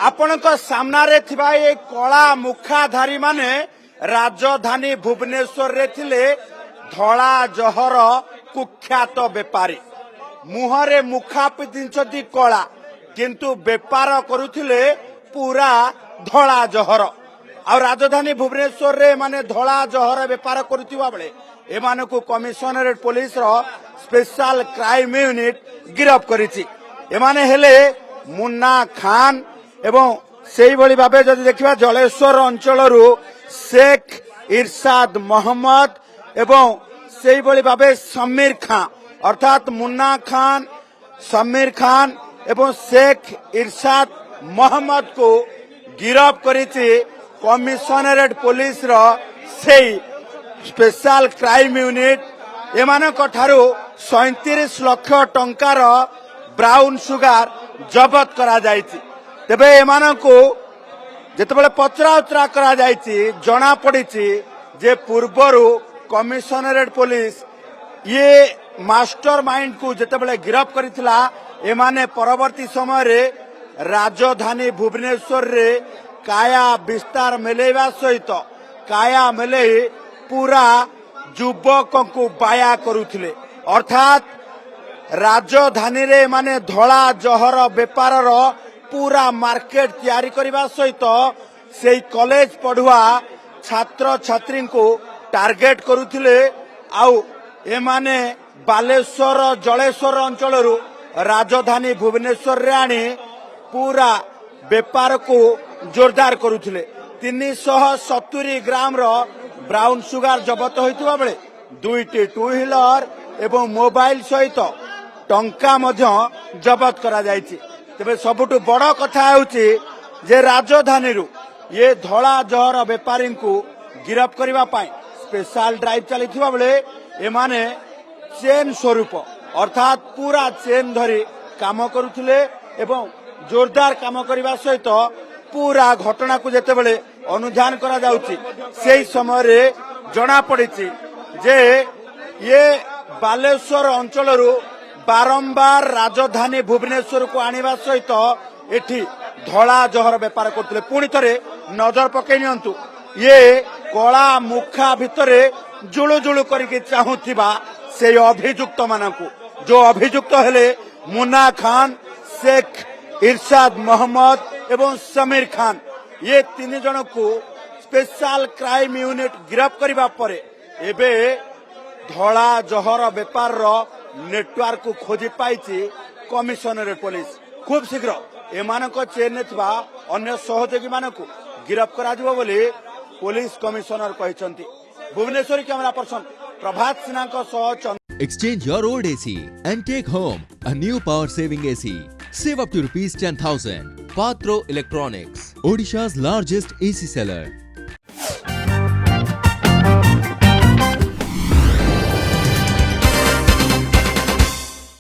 ଆପଣଙ୍କ ସାମ୍ନାରେ ଥିବା ଏ କଳା ମୁଖାଧାରୀ ମାନେ ରାଜଧାନୀ ଭୁବନେଶ୍ୱରରେ ଥିଲେ ଧଳା ଜହର କୁଖ୍ୟାତ ବେପାରୀ। ମୁହଁରେ ମୁଖା ପିନ୍ଧିଛନ୍ତି କଳା, କିନ୍ତୁ ବେପାର କରୁଥିଲେ ପୁରା ଧଳା ଜହର। ଆଉ ରାଜଧାନୀ ଭୁବନେଶ୍ୱରରେ ମାନେ ଧଳା ଜହର ବେପାର କରୁଥିବା ବେଳେ ଏମାନଙ୍କୁ କମିଶନରେଟ ପୋଲିସର ସ୍ପେଶାଲ କ୍ରାଇମ ୟୁନିଟ ଗିରଫ କରିଛି। ଏମାନେ ହେଲେ ମୁନ୍ନା ଖାନ ଏବଂ ସେଇଭଳି ଭାବେ ଯଦି ଦେଖିବା ଜଳେଶ୍ୱର ଅଞ୍ଚଳରୁ शेख इरशाद मोहम्मद ଏବଂ ସେଇଭଳି ଭାବେ ସମୀର ଖାନ ଅର୍ଥାତ ମୁନ୍ନା ଖାନ, ସମୀର ଖାନ ଏବଂ शेख इरशाद मोहम्मद को गिरफ କରିଛି କମିଶନରେଟ ପୋଲିସର ସେଇ ସ୍ପେଶାଲ କ୍ରାଇମ ୟୁନିଟ। ଏମାନଙ୍କ ଠାରୁ 37 ଲକ୍ଷ ଟଙ୍କାର ବ୍ରାଉନ ସୁଗାର ଜବତ କରାଯାଇଛି। ତେବେ ଏମାନଙ୍କୁ ଯେତେବେଳେ ପଚରାଉଚରା କରାଯାଇଛି ଜଣା ପଡିଛି ଯେ ପୂର୍ବରୁ କମିଶନରେଟ ପୋଲିସ ଇଏ ମାଷ୍ଟର ମାଇଣ୍ଡ କୁ ଯେତେବେଳେ ଗିରଫ କରିଥିଲା ଏମାନେ ପରବର୍ତ୍ତୀ ସମୟରେ ରାଜଧାନୀ ଭୁବନେଶ୍ୱରରେ କାୟା ବିସ୍ତାର ମେଲେଇବା ସହିତ କାୟା ମେଲେଇ ପୁରା ଯୁବକଙ୍କୁ ବାୟା କରୁଥିଲେ। ଅର୍ଥାତ ରାଜଧାନୀରେ ମାନେ ଧଳା ଜହର ବେପାରର पूरा मार्केट तैयारी करने सहित से कॉलेज पढ़ुआ छात्र छात्री को टार्गेट करुथिले। आउ एमाने बालेश्वर जलेश्वर अंचल राजधानी भुवनेश्वर रे आनी पूरा बेपार को जोरदार करुथिले। 370 ग्राम रो ब्राउन सुगार जबत होइतबा बेले 2टी टू व्हीलर एवं मोबाइल सहित टंका मध्य जबत करा जायछि। तेबे सबुठु बड़ कथा होउछि जे राजधानी ये धड़ा जहर बेपारी को गिरफ करबा पाई स्पेशल ड्राइव चलीथिबा बेले एमाने चेन स्वरूप अर्थात पूरा चेन धरी काम करुथिले एवं जोरदार काम करबा सहित पूरा घटना को जेते बेले अनुधान करा जाउछि सेही समय रे जणा पड़िछि जे ये बालेश्वर अंचलरू बारंबार राजधानी भुवनेश्वर को आनिबा सहित एठी धड़ा जहर बेपार करते। पुणी थे नजर पकई नियंतु ये कला मुखा भितरे जुलु जुलु करके चाहूथिबा से अभियुक्त मानकु जो अभियुक्त हेले मुन्ना खान, शेख इरशाद मोहम्मद एवं समीर खान ये 3 जन को स्पेशल क्राइम यूनिट गिरफ करबा परे एबे धड़ा जहर बेपार नेटवर्क को खोजी पाई कमिशनरेट पुलिस। खूब शीघ्र एमानक चेन में थिबा अन्य सहयोगी मानकु गिरफ करा जिवो बोली पुलिस कमिशनर कहचंती। भुवनेश्वर कैमरा पर्सन प्रभात सिन्हा को सह Exchange your old AC and take home a new power saving AC. Save up to ₹10,000. Patro Electronics, Odisha's largest AC seller.